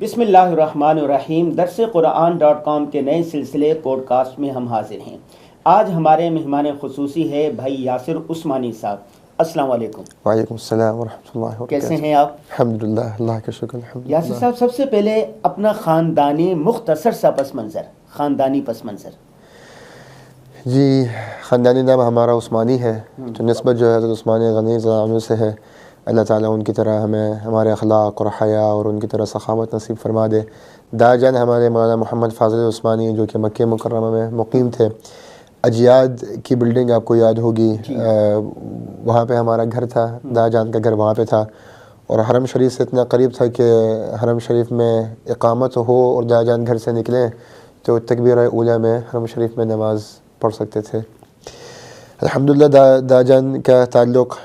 بسم اللہ الرحمن الرحیم۔ درس قرآن.com کے نئے سلسلے پوڈ کاسٹ میں ہم حاضر ہیں۔ آج ہمارے مہمان خصوصی ہے بھائی یاسر عثمانی صاحب۔ السلام علیکم۔ وعلیکم السلام ورحمۃ اللہ وبرکاتہ۔ کیسے ہیں آپ؟ الحمدللہ، اللہ کا شکر۔ یاسر صاحب، سب سے پہلے اپنا خاندانی مختصر سا پس منظر، خاندانی پس منظر۔ جی، خاندانی نام ہمارا عثمانی ہے، تو نسبت جو ہے حضرت عثمان غنی رضی اللہ عنہ سے ہے۔ اللہ تعالیٰ ان کی طرح ہمیں ہمارے اخلاق اور حیا اور ان کی طرح سخاوت نصیب فرما دے۔ دادا جان ہمارے مولانا محمد فاضل عثمانی جو کہ مکہ مکرمہ میں مقیم تھے۔ اجیاد کی بلڈنگ آپ کو یاد ہوگی، وہاں پہ ہمارا گھر تھا، دادا جان کا گھر وہاں پہ تھا، اور حرم شریف سے اتنا قریب تھا کہ حرم شریف میں اقامت ہو اور دادا جان گھر سے نکلیں تو تکبیرہ اولیٰ میں حرم شریف میں نماز پڑھ سکتے تھے۔ الحمدللہ دادا جان کا تعلق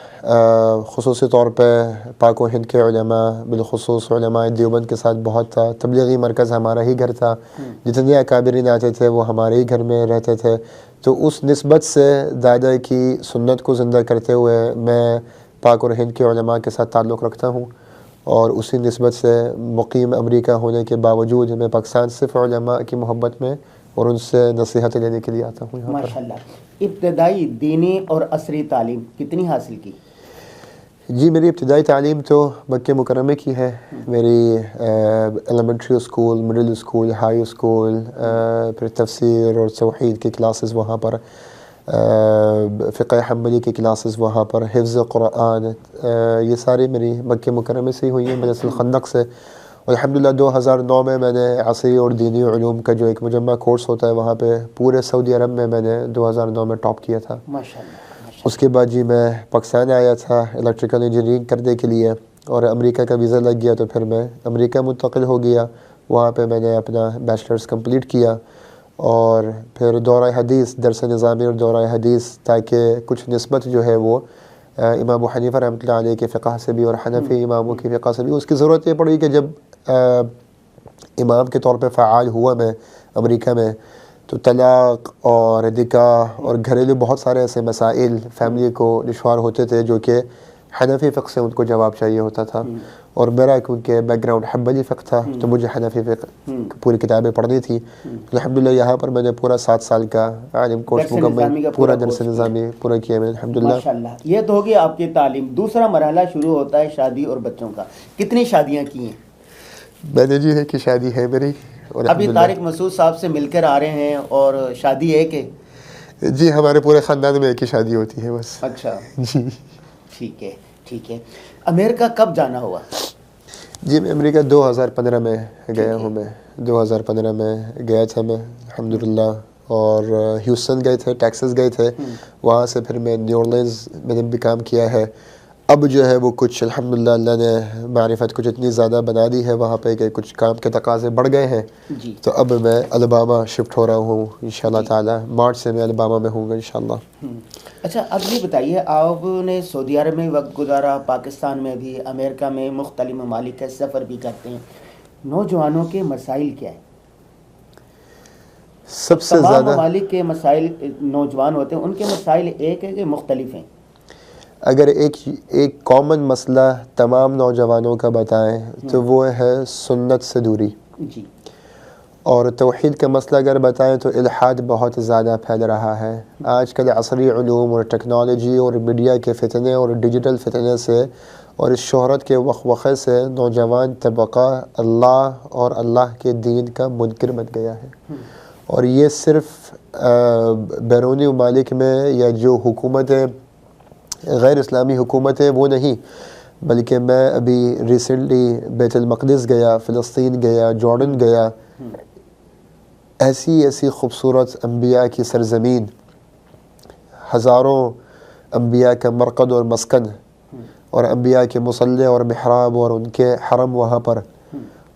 خصوصی طور پہ پاک و ہند کے علماء، بالخصوص علماء دیوبند کے ساتھ بہت تھا۔ تبلیغی مرکز ہمارا ہی گھر تھا، جتنے اکابرین آتے تھے وہ ہمارے ہی گھر میں رہتے تھے، تو اس نسبت سے دادا کی سنت کو زندہ کرتے ہوئے میں پاک اور ہند کے علماء کے ساتھ تعلق رکھتا ہوں، اور اسی نسبت سے مقیم امریکہ ہونے کے باوجود میں پاکستان صرف علماء کی محبت میں اور ان سے نصیحت لینے کے لیے آتا ہوں یہاں پر۔ ماشاءاللہ۔ ابتدائی دینی اور عصری تعلیم کتنی حاصل کی؟ جی، میری ابتدائی تعلیم تو مکہ مکرمہ کی ہے۔ میری elementary school, middle school, high school, پھر تفسیر اور توحید کی کلاسز وہاں پر، فقہ حنبلی کی کلاسز وہاں پر، حفظ قرآن، یہ ساری میری مکہ مکرمہ سے ہی ہوئی ہیں، مدرسۃ الخندق سے۔ اور الحمدللہ 2009 میں میں نے عصری اور دینی علوم کا جو ایک مجمع کورس ہوتا ہے وہاں پہ پورے سعودی عرب میں میں نے 2009 میں ٹاپ کیا تھا۔ ماشاءاللہ۔ اس کے بعد جی میں پاکستان آیا تھا الیکٹریکل انجینئرنگ کرنے کے لیے، اور امریکہ کا ویزا لگ گیا تو پھر میں امریکہ منتقل ہو گیا۔ وہاں پہ میں نے اپنا بیچلرز کمپلیٹ کیا، اور پھر دورہ حدیث، درس نظامی اور دورہ حدیث، تاکہ کچھ نسبت جو ہے وہ امام ابو حنیفہ رحمۃ اللہ علیہ کے فقہ سے بھی اور حنفی اماموں کی فقہ سے بھی، اس کی ضرورت یہ پڑی کہ جب امام کے طور پہ فعال ہوا میں امریکہ میں، تو طلاق اور نکاح اور گھریلو بہت سارے ایسے مسائل فیملی کو دشوار ہوتے تھے جو کہ حنفی فقہ سے ان کو جواب چاہیے ہوتا تھا، اور میرا کیونکہ بیک گراؤنڈ حنبلی فقہ تھا تو مجھے حنفی فقہ پوری کتابیں پڑھنی تھی۔ الحمدللہ یہاں پر میں نے پورا 7 سال کا عالم کورس مکمل، پورا درس نظامی پورا کیا میں الحمدللہ۔ ماشاءاللہ۔ یہ تو ہوگی آپ کی تعلیم۔ دوسرا مرحلہ شروع ہوتا ہے شادی اور بچوں کا۔ کتنی شادیاں کی ہیں؟ میں نے جی ہے کہ شادی ہے میری، اور ابھی طارق مسعود صاحب سے مل کر آ رہے ہیں، اور شادی ہے کہ؟ جی ہمارے پورے خاندان میں ایک ہی شادی ہوتی ہے بس۔ اچھا جی ٹھیک ہے، ٹھیک ہے۔ امریکہ کب جانا ہوا؟ جی میں امریکہ 2015 میں گیا ہوں، میں 2015 میں گیا تھا میں الحمدللہ، اور ہیوسٹن گئے تھے، ٹیکسس گئے تھے، وہاں سے پھر میں نیو اورلینز میں نے بھی کام کیا ہے۔ اب جو ہے وہ کچھ الحمدللہ اللہ نے معرفت کچھ اتنی زیادہ بنا دی ہے وہاں پہ کہ کچھ کام کے تقاضے بڑھ گئے ہیں، جی تو اب میں الاباما شفٹ ہو رہا ہوں انشاءاللہ تعالی۔ مارچ سے میں الاباما میں ہوں گا انشاءاللہ۔ اچھا، اب یہ بتائیے، آپ نے سعودی عرب میں وقت گزارا، پاکستان میں بھی، امریکہ میں، مختلف ممالک کا سفر بھی کرتے ہیں، نوجوانوں کے مسائل کیا ہیں؟ سب سے تمام زیادہ ممالک کے مسائل نوجوان ہوتے ہیں، ان کے مسائل ایک ہے کہ مختلف ہیں؟ اگر ایک کامن مسئلہ تمام نوجوانوں کا بتائیں تو وہ ہے سنت سے دوری، جی۔ اور توحید کا مسئلہ اگر بتائیں تو الحاد بہت زیادہ پھیل رہا ہے آج کل۔ عصری علوم اور ٹیکنالوجی اور میڈیا کے فتنے اور ڈیجیٹل فتنے سے اور اس شہرت کے وقوقے سے نوجوان طبقہ اللہ اور اللہ کے دین کا منکر بن گیا ہے، اور یہ صرف بیرونی ممالک میں یا جو حکومتیں غیر اسلامی حکومتیں وہ نہیں، بلکہ میں ابھی ریسنٹلی بیت المقدس گیا، فلسطین گیا، جارڈن گیا، ایسی خوبصورت انبیاء کی سرزمین، ہزاروں انبیاء کا مرقد اور مسکن، اور انبیاء کے مصلی اور محراب اور ان کے حرم وہاں پر،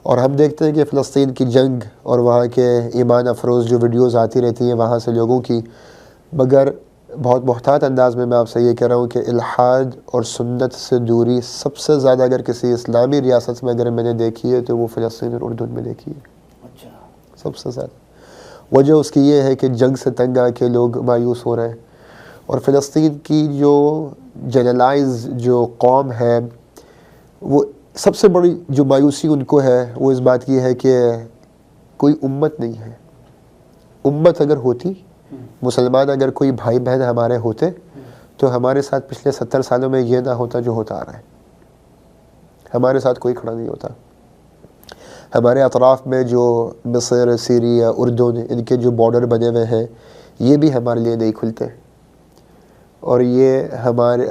اور ہم دیکھتے ہیں کہ فلسطین کی جنگ اور وہاں کے ایمان افروز جو ویڈیوز آتی رہتی ہیں وہاں سے لوگوں کی، مگر بہت محتاط انداز میں آپ سے یہ کہہ رہا ہوں کہ الحاد اور سنت سے دوری سب سے زیادہ اگر کسی اسلامی ریاست میں اگر میں نے دیکھی ہے تو وہ فلسطین اور اردن میں دیکھی ہے۔ اچھا۔ سب سے زیادہ وجہ اس کی یہ ہے کہ جنگ سے تنگ آ کے لوگ مایوس ہو رہے ہیں، اور فلسطین کی جو جنرلائز جو قوم ہے وہ سب سے بڑی جو مایوسی ان کو ہے وہ اس بات کی ہے کہ کوئی امت نہیں ہے. امت اگر ہوتی, مسلمان اگر کوئی بھائی بہن ہمارے ہوتے تو ہمارے ساتھ پچھلے 70 سالوں میں یہ نہ ہوتا جو ہوتا آ رہا ہے. ہمارے ساتھ کوئی کھڑا نہیں ہوتا. ہمارے اطراف میں جو مصر, سیریا, اردن, ان کے جو بارڈر بنے ہوئے ہیں یہ بھی ہمارے لیے نہیں کھلتے, اور یہ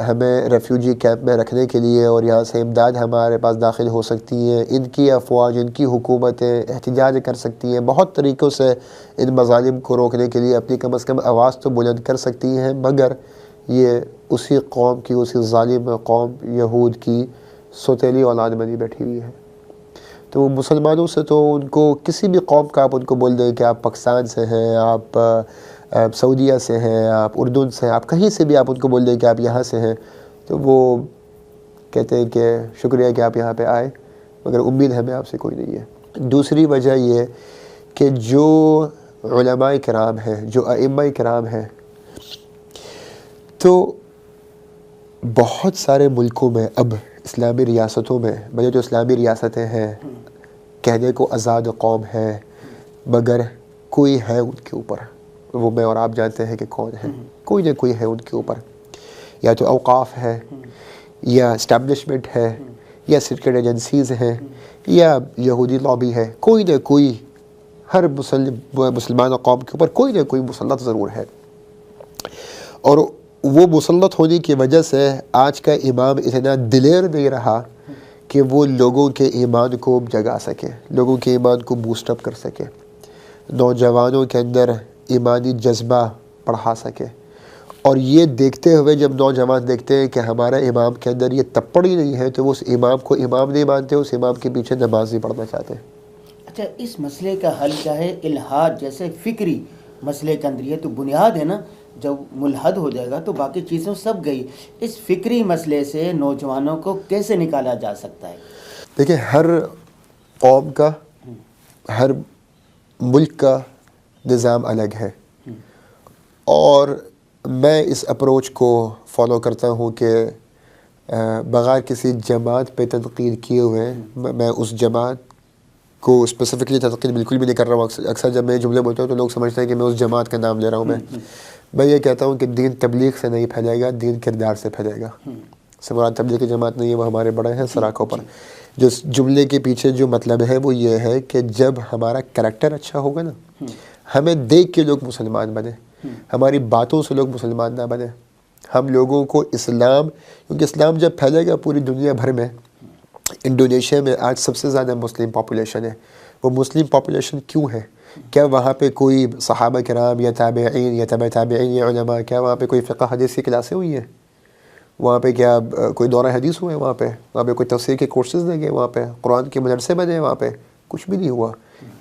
ہمیں ریفیوجی کیمپ میں رکھنے کے لیے اور یہاں سے امداد ہمارے پاس داخل ہو سکتی ہے. ان کی افواج, ان کی حکومتیں احتجاج کر سکتی ہیں, بہت طریقوں سے ان مظالم کو روکنے کے لیے اپنی کم از کم آواز تو بلند کر سکتی ہیں, مگر یہ اسی قوم کی, اسی ظالم قوم یہود کی سوتیلی اولاد بنی بیٹھی ہوئی ہے. تو مسلمانوں سے تو ان کو کسی بھی قوم کا آپ ان کو بول دیں کہ آپ پاکستان سے ہیں, آپ سعودیہ سے ہیں, آپ اردن سے ہیں, آپ کہیں سے بھی آپ ان کو بول دیں کہ آپ یہاں سے ہیں, تو وہ کہتے ہیں کہ شکریہ کہ آپ یہاں پہ آئے, مگر امید ہمیں آپ سے کوئی نہیں ہے. دوسری وجہ یہ کہ جو علماء کرام ہیں, جو ائمہ کرام ہیں, تو بہت سارے ملکوں میں اب اسلامی ریاستوں میں, بھلے جو اسلامی ریاستیں ہیں کہنے کو آزاد قوم ہے, مگر کوئی ہے ان کے اوپر, وہ میں اور آپ جانتے ہیں کہ کون ہے, کوئی نہ کوئی ہے ان کے اوپر. یا تو اوقاف ہے, یا اسٹیبلشمنٹ ہے, یا سیکرٹ ایجنسیز ہیں, یا یہودی لابی ہے, کوئی نہ کوئی ہر مسلمان قوم کے اوپر کوئی نہ کوئی مسلط ضرور ہے. اور وہ مسلط ہونے کی وجہ سے آج کا امام اتنا دلیر نہیں رہا کہ وہ لوگوں کے ایمان کو جگا سکے, لوگوں کے ایمان کو بوسٹ اپ کر سکے, نوجوانوں کے اندر ایمانی جذبہ بڑھا سکے. اور یہ دیکھتے ہوئے جب نوجوان دیکھتے ہیں کہ ہمارا امام کے اندر یہ تپڑ ہی نہیں ہے, تو وہ اس امام کو امام نہیں مانتے, اس امام کے پیچھے نماز نہیں پڑھنا چاہتے. اچھا, اس مسئلے کا حل کیا ہے؟ الحاد جیسے فکری مسئلے کے اندر, یہ تو بنیاد ہے نا, جب ملحد ہو جائے گا تو باقی چیزوں سب گئی. اس فکری مسئلے سے نوجوانوں کو کیسے نکالا جا سکتا ہے؟ دیکھیں, ہر قوم کا, ہر ملک کا نظام الگ ہے, اور میں اس اپروچ کو فالو کرتا ہوں کہ بغیر کسی جماعت پہ تنقید کیے ہوئے میں اس جماعت کو اسپیسیفکلی تنقید بالکل بھی نہیں کر رہا ہوں. اکثر جب میں جملے بولتا ہوں تو لوگ سمجھتے ہیں کہ میں اس جماعت کا نام لے رہا ہوں. میں یہ کہتا ہوں کہ دین تبلیغ سے نہیں پھیلے گا, دین کردار سے پھیلے گا. سمران تبلیغ کی جماعت نہیں ہے, وہ ہمارے بڑے ہیں سراکوں پر. جو جملے کے پیچھے جو مطلب ہے وہ یہ ہے کہ جب ہمارا کریکٹر اچھا ہوگا نا, ہمیں دیکھ کے لوگ مسلمان بنے, ہماری باتوں سے لوگ مسلمان نہ بنے. ہم لوگوں کو اسلام, کیونکہ اسلام جب پھیلے گا پوری دنیا بھر میں, انڈونیشیا میں آج سب سے زیادہ مسلم پاپولیشن ہے. وہ مسلم پاپولیشن کیوں ہے؟ کیا وہاں پہ کوئی صحابہ کرام یا تابعین یا تبع تابعین یا علماء, کیا وہاں پہ کوئی فقہ حدیث کی کلاسیں ہوئی ہیں؟ وہاں پہ کیا کوئی دورہ حدیث ہوئے؟ وہاں پہ کوئی تفسیر کے کورسز لگے؟ وہاں پہ قرآن کے مدرسے بنے؟ وہاں پہ کچھ بھی نہیں ہوا.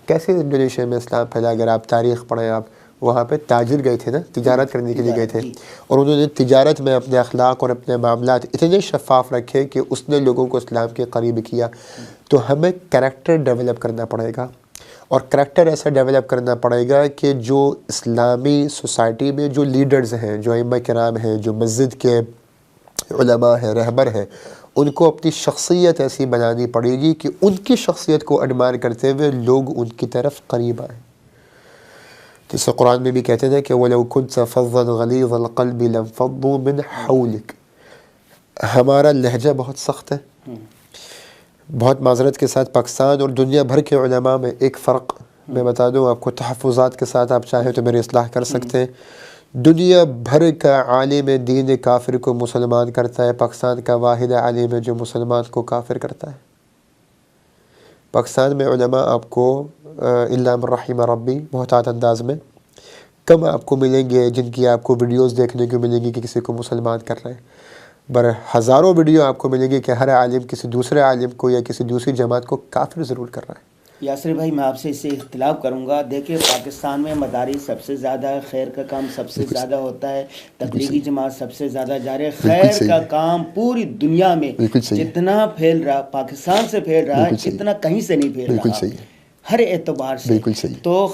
کیسے انڈونیشیا میں اسلام پھیلا؟ اگر آپ تاریخ پڑھیں, آپ وہاں پہ تاجر گئے تھے نا, تجارت کرنے کے لیے گئے تھے, اور انہوں نے تجارت میں اپنے اخلاق اور اپنے معاملات اتنے شفاف رکھے کہ اس نے لوگوں کو اسلام کے قریب کیا. تو ہمیں کریکٹر ڈیولپ کرنا پڑے گا, اور کریکٹر ایسا ڈیولپ کرنا پڑے گا کہ جو اسلامی سوسائٹی میں جو لیڈرز ہیں, جو ائمہ کرام ہیں, جو مسجد کے علماء ہیں, رہبر ہیں, ان کو اپنی شخصیت ایسی بنانی پڑے گی کہ ان کی شخصیت کو ایڈمائر کرتے ہوئے لوگ ان کی طرف قریب آئیں. جیسے قرآن میں بھی کہتے ہیں کہ وَلَوْ كُنْتَ فَظًّا غَلِيظَ الْقَلْبِ لَانفَضُّوا مِنْ حَوْلِكَ. ہمارا لہجہ بہت سخت ہے. بہت معذرت کے ساتھ پاکستان اور دنیا بھر کے علماء میں ایک فرق میں بتا دوں آپ کو, تحفظات کے ساتھ آپ چاہیں تو میری اصلاح کر سکتے ہیں. دنیا بھر کا عالم دین کافر کو مسلمان کرتا ہے, پاکستان کا واحد عالم ہے جو مسلمان کو کافر کرتا ہے. پاکستان میں علماء آپ کو الا من رحم ربی محتاط انداز میں کم آپ کو ملیں گے جن کی آپ کو ویڈیوز دیکھنے کو ملیں گی کہ کسی کو مسلمان کر رہے ہیں, بر ہزاروں ویڈیو آپ کو ملیں گی کہ ہر عالم کسی دوسرے عالم کو یا کسی دوسری جماعت کو کافر ضرور کر رہا ہے. یاسر بھائی, میں آپ سے اس سے اختلاف کروں گا. دیکھیں, پاکستان میں مدارس سب سے زیادہ ہے, خیر کا کام سب سے زیادہ ہوتا ہے, تبلیغی جماعت سب سے زیادہ جاری ہے. خیر کا کام پوری دنیا میں جتنا پھیل رہا, پاکستان سے پھیل رہا ہے, اتنا کہیں سے نہیں پھیل رہا ہر اعتبار سے. تو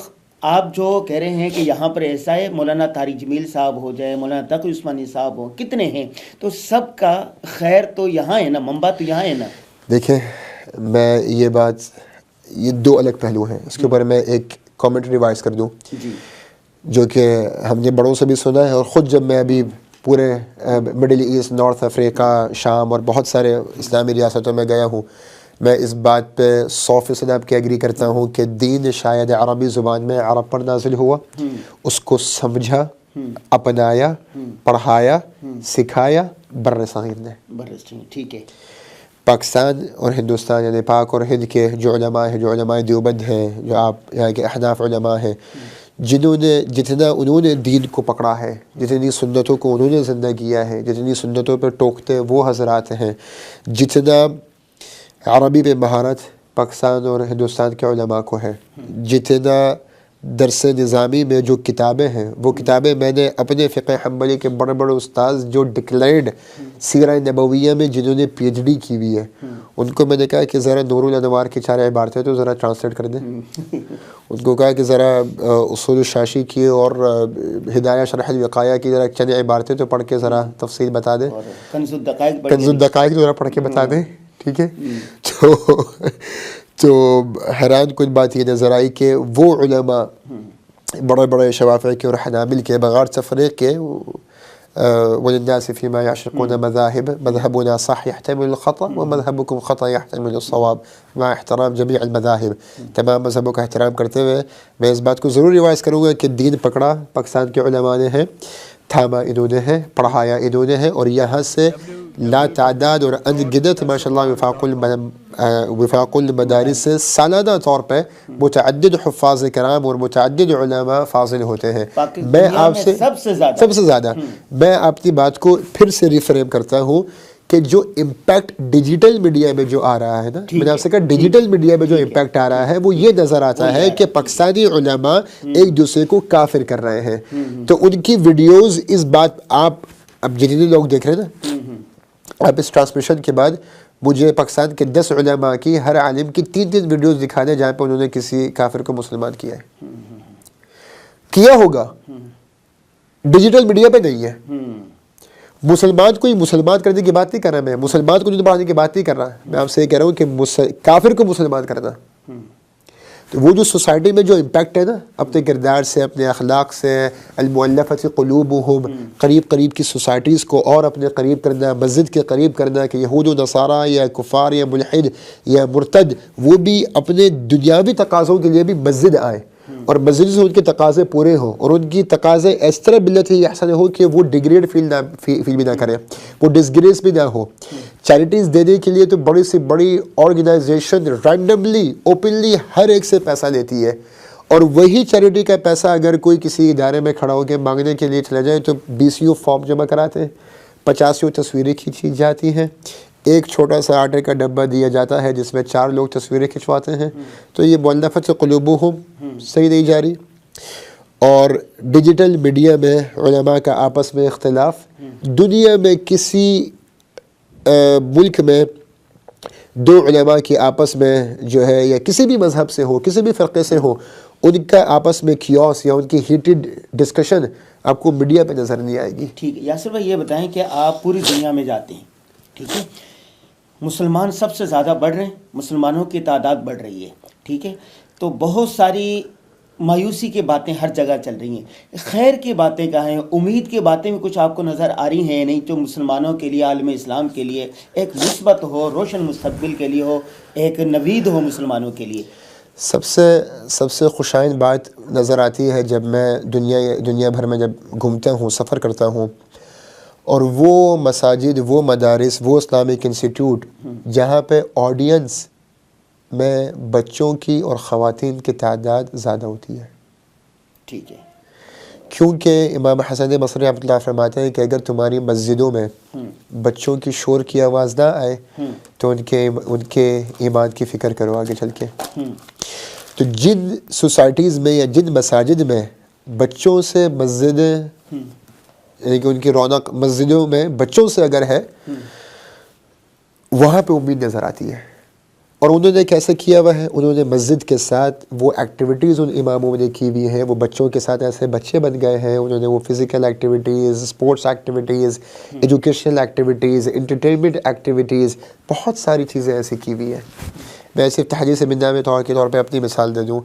آپ جو کہہ رہے ہیں کہ یہاں پر ایسا ہے, مولانا طارق جمیل صاحب ہو جائے, مولانا تقی عثمانی صاحب ہو, کتنے ہیں, تو سب کا خیر تو یہاں ہے نا, منبع تو یہاں ہے نا. دیکھیں میں یہ دو الگ پہلو ہیں، اس کے اوپر میں ایک کامنٹ ریوائز کر دوں جو کہ ہم نے بڑوں سے بھی سنا ہے، اور خود جب میں ابھی پورے مڈل ایسٹ، نارتھ افریقہ، شام اور بہت سارے اسلامی ریاستوں میں گیا ہوں، میں اس بات پہ 100% آپ کے ایگری کرتا ہوں کہ دین شاید عربی زبان میں عرب پر نازل ہوا، اس کو سمجھا، اپنایا، پڑھایا، سکھایا بر صغیر نے. ٹھیک ہے. پاکستان اور ہندوستان یعنی پاک اور ہند کے جو علماء ہیں، جو علماء دیوبند ہیں، جو آپ یہاں کے احناف علماء ہیں، جتنا انہوں نے دین کو پکڑا ہے، جتنی سنتوں کو انہوں نے زندہ کیا ہے، جتنی سنتوں پہ ٹوکتے وہ حضرات ہیں، جتنا عربی پہ مہارت پاکستان اور ہندوستان کے علماء کو ہے، جتنا درس نظامی میں جو کتابیں ہیں، وہ کتابیں میں نے اپنے فقہ حنبلی کے بڑے بڑے استاذ جو ڈکلیئرڈ سیرہ نبویہ میں جنہوں نے پی ایچ ڈی کی ہوئی ہے، ان کو میں نے کہا کہ ذرا نور الانوار کی 4 عبارتیں تو ذرا ٹرانسلیٹ کر دیں. ان کو کہا کہ ذرا اصول الشاشی کی اور ہدایہ شرح الوقایہ کی ذرا چند عبارتیں تو پڑھ کے ذرا تفصیل بتا دیں، کنز الدقائق ذرا پڑھ کے بتا دیں. ٹھیک ہے. تو حیران کن بات یہ نظر آئی کہ وہ علماء بڑے بڑے شوافعی کے اور حنابل کے بغیر تفریق کے وَلِلنَّاسِ فِيمَا يَعْشِقُونَ مَذَاهِبَ مَذْهَبُنَا صح يحتمل الخطأ وَمَذْهَبُكُمْ خطأ يحتمل الصواب مع احترام جميع المذاهب. تمام مذہبوں کا احترام کرتے ہوئے میں اس بات کو ضرور ریوائز کروں گا کہ دین پکڑا پاکستان کے علماء نے ہے، تھاما انہوں نے ہے، پڑھایا انہوں نے ہے، اور یہاں سے لا تعداد اور انگنت ماشاءاللہ وفاق المدارس سے سالانہ طور پہ متعدد حفاظ کرام اور متعدد علماء فاضل ہوتے ہیں. میں آپ سے سب سے زیادہ میں اپنی بات کو پھر سے ریفریم کرتا ہوں کہ جو امپیکٹ ڈیجیٹل میڈیا میں جو آ رہا ہے نا، میں نے آپ سے کہا ڈیجیٹل میڈیا میں جو امپیکٹ آ رہا ہے وہ یہ نظر آتا ہے کہ پاکستانی علماء ایک دوسرے کو کافر کر رہے ہیں. تو ان کی ویڈیوز اس بات آپ اب جتنے لوگ دیکھ رہے ہیں نا، آپ اس ٹرانسمیشن کے بعد مجھے پاکستان کے 10 علماء کی ہر عالم کی 3 ویڈیوز دکھا دیں جہاں پہ انہوں نے کسی کافر کو مسلمان کیا ہوگا. ڈیجیٹل میڈیا پہ نہیں ہے. مسلمان کو ہی مسلمان کرنے کی بات نہیں کر رہا میں، مسلمان کو دین پڑھانے کی بات نہیں کر رہا میں، آپ سے یہ کہہ رہا ہوں کہ کافر کو مسلمان کرنا. تو وہ جو سوسائٹی میں جو امپیکٹ ہے نا، اپنے کردار سے، اپنے اخلاق سے، المؤلفۃ قلوبہم، قریب کی سوسائٹیز کو اور اپنے قریب کرنا، مسجد کے قریب کرنا، کہ یہود و نصارہ یا کفار یا ملحد یا مرتد وہ بھی اپنے دنیاوی تقاضوں کے لیے بھی مسجد آئیں اور مسجد سے ان کے تقاضے پورے ہوں، اور ان کی تقاضے اس طرح بلت ہی احسن ہو کہ وہ ڈیگریڈ فیل بھی نہ کرے، وہ ڈسگریس بھی نہ ہو. چیریٹیز دینے کے لیے تو بڑی سے بڑی آرگنائزیشن رینڈملی اوپنلی ہر ایک سے پیسہ لیتی ہے، اور وہی چیریٹی کا پیسہ اگر کوئی کسی ادارے میں کھڑا ہو کے مانگنے کے لیے چلے جائے تو 20 فارم جمع کراتے ہیں، 50 تصویریں کھینچی جاتی ہیں، ایک چھوٹا سا آٹے کا ڈبہ دیا جاتا ہے جس میں 4 لوگ تصویریں کھنچواتے ہیں. تو یہ مؤلفۃ قلوبہم صحیح نہیں جا رہی. اور ڈیجیٹل میڈیا میں علماء کا آپس میں اختلاف، دنیا میں کسی ملک میں 2 علماء کی آپس میں جو ہے، یا کسی بھی مذہب سے ہو، کسی بھی فرقے سے ہو، ان کا آپس میں کیوس یا ان کی ہیٹڈ ڈسکشن آپ کو میڈیا پہ نظر نہیں آئے گی. ٹھیک ہے یاسر بھائی، یہ بتائیں کہ آپ پوری دنیا میں جاتے ہیں، ٹھیک ہے، مسلمان سب سے زیادہ بڑھ رہے ہیں، مسلمانوں کی تعداد بڑھ رہی ہے، ٹھیک ہے، تو بہت ساری مایوسی کی باتیں ہر جگہ چل رہی ہیں. خیر کی باتیں کہاں ہیں؟ امید کی باتیں بھی کچھ آپ کو نظر آ رہی ہیں نہیں، جو مسلمانوں کے لیے، عالم اسلام کے لیے ایک مثبت ہو، روشن مستقبل کے لیے ہو، ایک نوید ہو مسلمانوں کے لیے؟ سب سے خوشائن بات نظر آتی ہے جب میں دنیا بھر میں جب گھومتا ہوں، سفر کرتا ہوں، اور وہ مساجد، وہ مدارس، وہ اسلامک انسٹیٹیوٹ جہاں پہ آڈینس میں بچوں کی اور خواتین کی تعداد زیادہ ہوتی ہے. ٹھیک ہے. کیونکہ امام حسن بصری رحمۃ اللہ فرماتے ہیں کہ اگر تمہاری مسجدوں میں بچوں کی شور کی آواز نہ آئے تو ان کے ایمان کی فکر کرو آگے چل کے. تو جن سوسائٹیز میں یا جن مساجد میں بچوں سے مسجدیں، یعنی کہ ان کی رونق مسجدوں میں بچوں سے اگر ہے، وہاں پہ امید نظر آتی ہے. اور انہوں نے کیسے کیا ہوا ہے؟ انہوں نے مسجد کے ساتھ وہ ایکٹیویٹیز ان اماموں نے کی ہوئی ہیں، وہ بچوں کے ساتھ ایسے بچے بن گئے ہیں، انہوں نے وہ physical activities, sports activities, educational activities, entertainment activities, بہت ساری چیزیں ایسی کی ہوئی ہیں۔ میں صرف تحدیث بندہ میں کے طور پہ اپنی مثال دے دوں،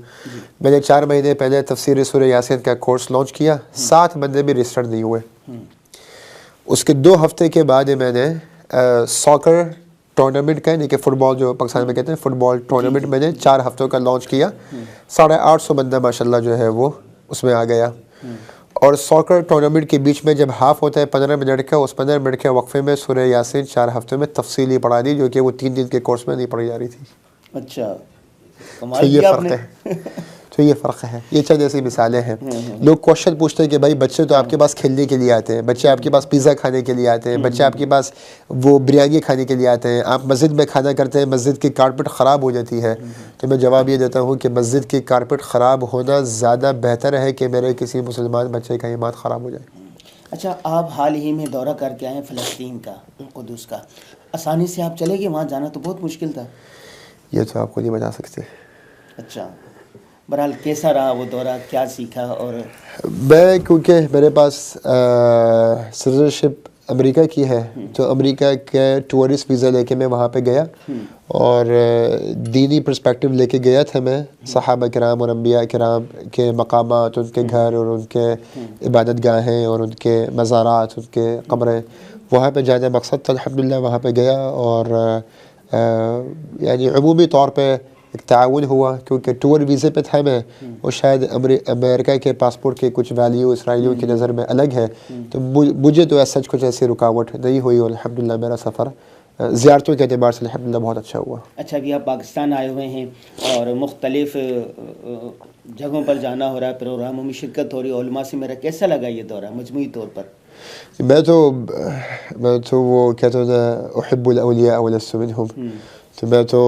میں نے 4 مہینے پہلے تفسیر سورہ یاسین کا کورس لانچ کیا، 7 بندے بھی رجسٹر نہیں ہوئے۔ اس کے 2 ہفتے کے بعد میں نے ساکر ٹورنامنٹ کا، یعنی کہ فٹ بال جو پاکستان میں کہتے ہیں، فٹ بال ٹورنامنٹ میں نے 4 ہفتوں کا لانچ کیا، 850 بندہ ماشاءاللہ جو ہے وہ اس میں آ گیا۔ اور ساکر ٹورنامنٹ کے بیچ میں جب ہاف ہوتا ہے 15 منٹ کا، اس 15 منٹ کے وقفے میں سورہ یاسین 4 ہفتوں میں تفصیلی پڑھا دی، جو کہ وہ 3 دن کے کورس میں نہیں پڑھی جا رہی تھی۔ اچھا، تو یہ فرق ہے، تو یہ فرق ہے۔ یہ چند ایسی مثالیں ہیں۔ لوگ کوشچن پوچھتے ہیں کہ بھائی بچے تو آپ کے پاس کھیلنے کے لیے آتے ہیں، بچے آپ کے پاس پیزا کھانے کے لیے آتے ہیں، بچے آپ کے پاس وہ بریانی کھانے کے لیے آتے ہیں، آپ مسجد میں کھانا کرتے ہیں، مسجد کی کارپٹ خراب ہو جاتی ہے، تو میں جواب یہ دیتا ہوں کہ مسجد کی کارپٹ خراب ہونا زیادہ بہتر ہے کہ میرے کسی مسلمان بچے کا ایمان خراب ہو جائے۔ اچھا، آپ حال ہی میں دورہ کر کے آئے فلسطین کا، قدس کا، آسانی سے آپ چلے گئے؟ وہاں جانا تو بہت مشکل تھا۔ یہ تو آپ کو نہیں بتا سکتے۔ اچھا، بہرحال کیسا رہا وہ دورہ، کیا سیکھا؟ اور میں کیونکہ میرے پاس سٹیزنشپ امریکہ کی ہے، تو امریکہ کے ٹورسٹ ویزا لے کے میں وہاں پہ گیا، اور دینی پرسپیکٹو لے کے گیا تھا میں، صحابہ کرام اور انبیاء کرام کے مقامات، ان کے گھر اور ان کے عبادت گاہیں اور ان کے مزارات، ان کے قبریں، وہاں پہ جانا مقصد تھا۔ الحمدللہ وہاں پہ گیا، اور یعنی عمومی طور پہ ایک تعاون ہوا، کیونکہ ٹور ویزے پہ تھا میں، اور شاید امریکہ کے پاسپورٹ کے کچھ ویلیو اسرائیلیوں کی نظر میں الگ ہے، تو مجھے تو سچ کچھ ایسی رکاوٹ نہیں ہوئی، اور الحمدللہ میرا سفر زیارتوں کے اعتبار سے الحمدللہ بہت اچھا ہوا۔ اچھا، ابھی آپ پاکستان آئے ہوئے ہیں اور مختلف جگہوں پر جانا ہو رہا ہے، پروگراموں میں شرکت ہو رہی ہے، علماء سے میرا کیسا لگا یہ دورہ مجموعی طور پر؟ میں تو وہ کہتا ہوں احب الاولیاء ولست منهم، تو میں تو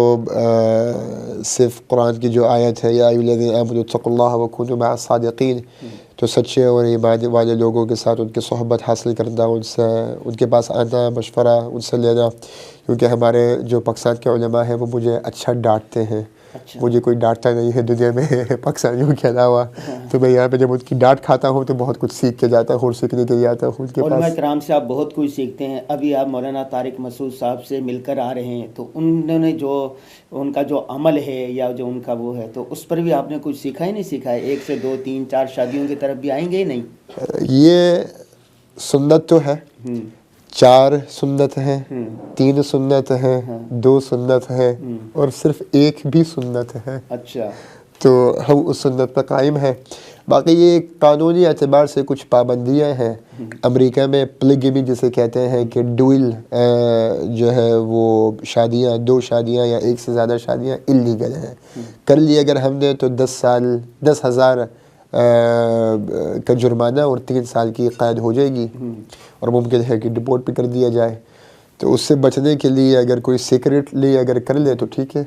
صرف قرآن کی جو آیت ہے یا ایھا الذین آمنوا اتقوا اللہ وکونوا مع الصادقین، تو سچے اور ایمان والے لوگوں کے ساتھ ان کی صحبت حاصل کرنا، ان کے پاس آنا، مشورہ ان سے لینا، کیونکہ ہمارے جو پاکستان کے علماء ہیں وہ مجھے اچھا ڈانٹتے ہیں، مجھے کوئی ڈانٹتا نہیں ہے دنیا میں پاکستانیوں کے علاوہ، تو میں یہاں پہ جب ان کی ڈانٹ کھاتا ہوں تو بہت کچھ سیکھ کے جاتا ہوں، اور سیکھنے کے لیے آتا ہوں ان کے پاس۔ علماء کرام سے آپ بہت کچھ سیکھتے ہیں۔ ابھی آپ مولانا طارق مسعود صاحب سے مل کر آ رہے ہیں، تو انہوں نے جو ان کا جو عمل ہے یا جو ان کا وہ ہے، تو اس پر بھی آپ نے کچھ سیکھا ہی نہیں سیکھا ہے؟ 1 سے 2 3 4 شادیوں کی طرف بھی آئیں گے ہی نہیں؟ یہ سنت تو ہے، 4 سنت ہیں، 3 سنت ہیں، 2 سنت ہیں، اور صرف 1 بھی سنت ہے۔ اچھا، تو ہم اس سنت پر قائم ہیں۔ باقی یہ قانونی اعتبار سے کچھ پابندیاں ہیں۔ امریکہ میں پلیگمی جسے کہتے ہیں کہ ڈوئل جو ہے وہ شادیاں، 2 شادیاں یا 1 سے زیادہ شادیاں اللیگل ہیں۔ کر لی اگر ہم نے تو 10 سال 10,000 کا جرمانہ اور 3 سال کی قید ہو جائے گی، اور ممکن ہے کہ ڈپورٹ بھی کر دیا جائے۔ تو اس سے بچنے کے لیے اگر کوئی سیکریٹلی اگر کر لے تو ٹھیک ہے۔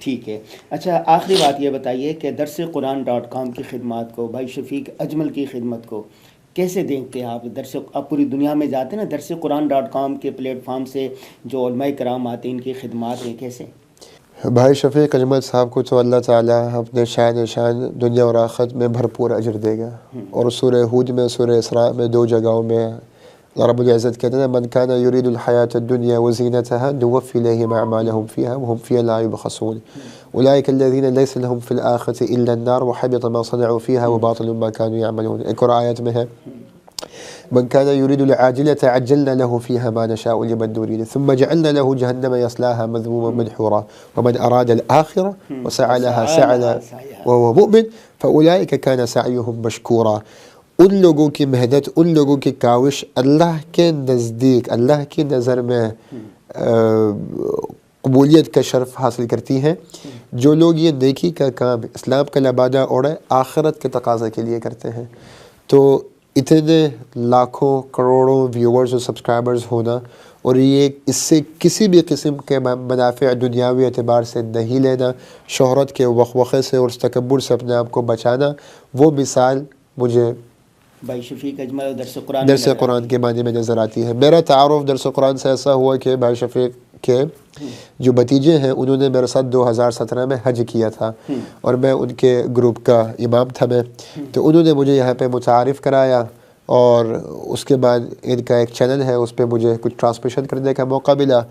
ٹھیک ہے۔ اچھا، آخری بات یہ بتائیے کہ درسقرآن.com کی خدمات کو، بھائی شفیق اجمل کی خدمت کو کیسے دیکھتے ہیں آپ؟ آپ پوری دنیا میں جاتے ہیں نا، درسقرآن.com کے پلیٹ فارم سے جو علماء کرام آتے ہیں، ان کی خدمات ہیں، کیسے؟ بھائی شفیق اجمل صاحب کو تو اللہ تعالیٰ اپنے شان دنیا اور آخرت میں بھرپور اجر دے گا، اور سورہ ہود میں، سورہ اسراء میں 2 جگہوں میں رب العزت کہتے ہیں من کان یرید الحیاۃ الدنیا وزینتها نوفی الیہم اعمالهم فیہا وہم فیہا لا یبخسون اولئک الذین لیس لهم فی الآخرۃ الا النار وحبط ما صنعوا فیہا وباطل ما كانوا یعملون۔ ایک اور آیت میں ہے من كان يريد العاجلة عجلنا له فيها ما نشاء لمن نريد ثم جعلنا له جهنم يصلاها مذموما مدحورا ومن أراد الآخرة وسعى لها سعيها وهو مؤمن فأولئك كان سعيهم مشكورا۔ ان لوگوں کی محنت، ان لوگوں کی کاوش اللہ کے نزدیک، اللہ کی نظر میں قبولیت کا شرف حاصل کرتی ہیں، جو لوگ یہ نیکی کا کام اسلام کا لبادہ اوڑھے آخرت کے تقاضا کے لیے کرتے ہیں۔ تو اتنے لاکھوں کروڑوں ویورز اور سبسکرائبرز ہونا، اور یہ اس سے کسی بھی قسم کے منافع دنیاوی اعتبار سے نہیں لینا، شہرت کے وقوقے سے اور تکبر سے اپنے آپ کو بچانا، وہ مثال مجھے بھائی شفیق اجمل اور درس قرآن کے معنی میں نظر آتی ہے۔ میرا تعارف درس قرآن سے ایسا ہوا کہ بھائی شفیق کہ جو بھتیجے ہیں انہوں نے میرے ساتھ 2017 میں حج کیا تھا اور میں ان کے گروپ کا امام تھا میں، تو انہوں نے مجھے یہاں پہ متعارف کرایا، اور اس کے بعد ان کا ایک چینل ہے، اس پہ مجھے کچھ ٹرانسمیشن کرنے کا موقع ملا،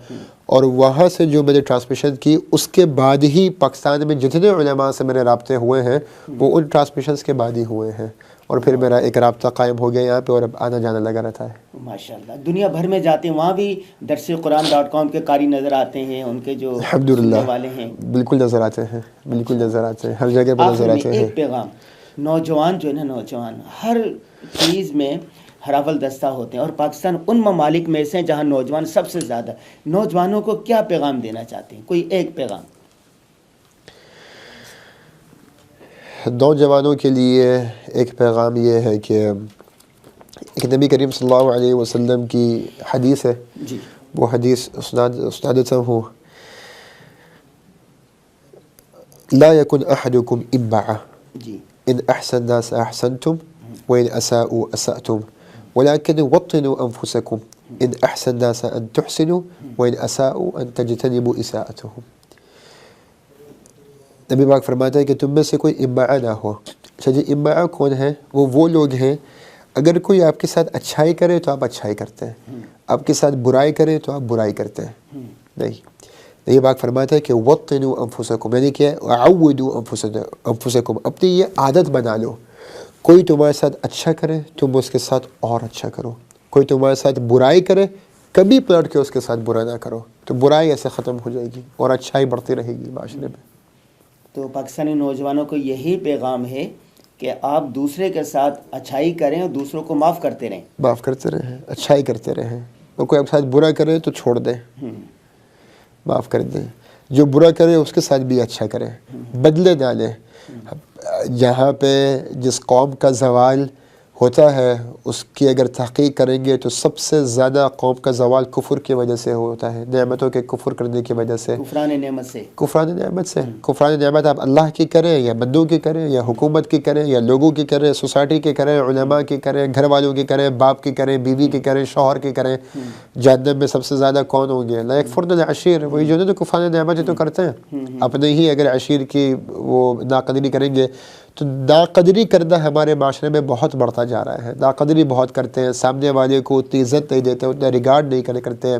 اور وہاں سے جو میں نے ٹرانسمیشن کی اس کے بعد ہی پاکستان میں جتنے علماء سے میرے رابطے ہوئے ہیں وہ ان ٹرانسمیشنز کے بعد ہی ہوئے ہیں، اور پھر میرا ایک رابطہ قائم ہو گیا یہاں پہ، اور اب آنا جانا لگا رہتا ہے۔ ماشاءاللہ، دنیا بھر میں جاتے ہیں، وہاں بھی درسقرآن.com کے قاری نظر آتے ہیں، ان کے جو الحمدللہ سننے والے ہیں بالکل نظر آتے ہیں، بالکل نظر آتے ہیں، ہر جگہ پہ نظر آتے ہیں۔ ایک پیغام، نوجوان جو ہے نا، نوجوان ہر چیز میں ہراول دستہ ہوتے ہیں، اور پاکستان ان ممالک میں سے جہاں نوجوان سب سے زیادہ، نوجوانوں کو کیا پیغام دینا چاہتے ہیں؟ کوئی ایک پیغام۔ نوجوانوں کے لیے ایک پیغام یہ ہے کہ ایک نبی کریم صلی اللہ علیہ وسلم کی حدیث ہے، جی، وہ حدیث استادتا ہوں، لا يكن احدكم امعا جی، ان احسن الناس احسنتم وان اساءوا اسأتم ولكن وطنوا انفسكم ان احسن الناس ان تحسنوا وان اساءوا ان تجتنبوا اساءتهم۔ نبی پاک فرماتا ہے کہ تم میں سے کوئی امعا نہ ہو۔ اچھا جی، امعا کون ہے؟ وہ لوگ ہیں اگر کوئی آپ کے ساتھ اچھائی کرے تو آپ اچھائی کرتے ہیں، آپ کے ساتھ برائی کرے تو آپ برائی کرتے ہیں، نہیں۔ یہ پاک فرماتا ہے کہ وطنوا انفسکم، یعنی کہ عودوا انفسکم، اپنی یہ عادت بنا لو، کوئی تمہارے ساتھ اچھا کرے تم اس کے ساتھ اور اچھا کرو، کوئی تمہارے ساتھ برائی کرے کبھی پلٹ کے اس کے ساتھ برا نہ کرو، تو برائی ایسے ختم ہو جائے گی اور اچھائی بڑھتی رہے گی معاشرے میں۔ تو پاکستانی نوجوانوں کو یہی پیغام ہے کہ آپ دوسرے کے ساتھ اچھائی کریں اور دوسروں کو معاف کرتے رہیں، معاف کرتے رہیں، اچھائی کرتے رہیں، اور کوئی آپ کے ساتھ برا کرے تو چھوڑ دیں، معاف کر دیں، جو برا کرے اس کے ساتھ بھی اچھا کریں، بدلے نہ لیں۔ جہاں پہ جس قوم کا زوال ہوتا ہے اس کی اگر تحقیق کریں گے تو سب سے زیادہ قوم کا زوال کفر کی وجہ سے ہوتا ہے، نعمتوں کے کفر کرنے کی وجہ سے، کفران نعمت سے، کفران نعمت سے۔ کفران نعمت آپ اللہ کی کریں یا بندوں کی کریں یا حکومت کی کریں یا لوگوں کی کریں، سوسائٹی کی کریں، علماء کی کریں، گھر والوں کی کریں، باپ کی کریں، بیوی کی کریں، شوہر کی کریں، جہنم میں سب سے زیادہ کون ہوں گے؟ لا یکفرن العشیر، وہی جو ہے کفران نعمت تو کرتے ہیں، اپنے ہی اگر عشیر کی وہ ناقدری کریں گے تو ناقدری کرنا ہمارے معاشرے میں بہت بڑھتا جا رہا ہے، ناقدری بہت کرتے ہیں، سامنے والے کو اتنی عزت نہیں دیتے، اتنا ریگارڈ نہیں کرتے ہیں،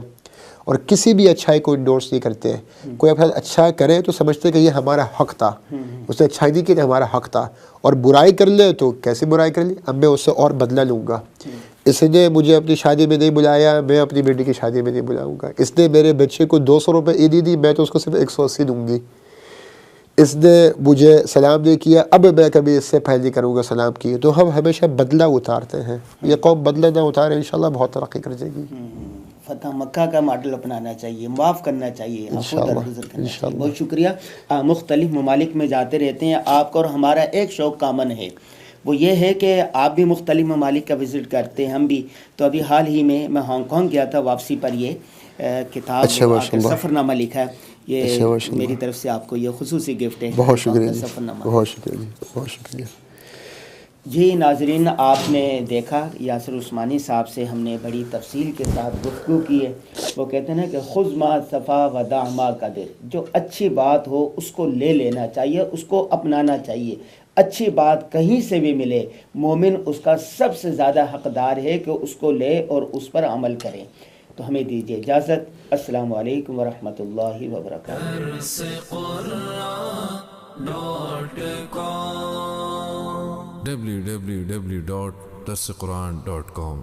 اور کسی بھی اچھائی کو انڈورس نہیں کرتے ہیں۔ کوئی اپنا اچھا کرے تو سمجھتے کہ یہ ہمارا حق تھا، اس نے اچھائی نہیں کی تو ہمارا حق تھا، اور برائی کر لے تو کیسی برائی کر لی، اب میں اس سے اور بدلہ لوں گا، اس نے مجھے اپنی شادی میں نہیں بلایا میں اپنی بیٹی کی شادی میں نہیں بلاؤں گا، اس نے میرے بچے کو 200 روپے عیدی دی میں تو اس کو صرف 180 دوں گی، اس نے مجھے سلام نہیں کیا اب میں کبھی اس سے پہلے نہیں کروں گا سلام کی۔ تو ہم ہمیشہ بدلہ اتارتے ہیں، یہ قوم بدلہ نہ اتارے انشاءاللہ بہت ترقی کر جائے گی۔ فتح مکہ کا ماڈل اپنانا چاہیے، معاف کرنا چاہیے، عفو درگزر کرنا چاہیے۔ بہت شکریہ۔ مختلف ممالک میں جاتے رہتے ہیں، آپ کا اور ہمارا ایک شوق کامن ہے، وہ یہ ہے کہ آپ بھی مختلف ممالک کا وزٹ کرتے ہیں، ہم بھی۔ تو ابھی حال ہی میں ہانگ کانگ گیا تھا، واپسی پر یہ کتاب سفر نامہ لکھا ہے، یہ میری طرف سے آپ کو یہ خصوصی گفٹ ہے۔ بہت شکریہ، سفر نامہ، بہت شکریہ، بہت شکریہ۔ جی ناظرین، آپ نے دیکھا یاسر عثمانی صاحب سے ہم نے بڑی تفصیل کے ساتھ گفتگو کی ہے۔ وہ کہتے ہیں نا کہ خذ ما صفا ودع ما قدر، جو اچھی بات ہو اس کو لے لینا چاہیے، اس کو اپنانا چاہیے۔ اچھی بات کہیں سے بھی ملے، مومن اس کا سب سے زیادہ حقدار ہے کہ اس کو لے اور اس پر عمل کرے۔ تو ہمیں دیجیے اجازت، السلام علیکم ورحمۃ اللہ وبرکاتہ۔ www.darsequran.com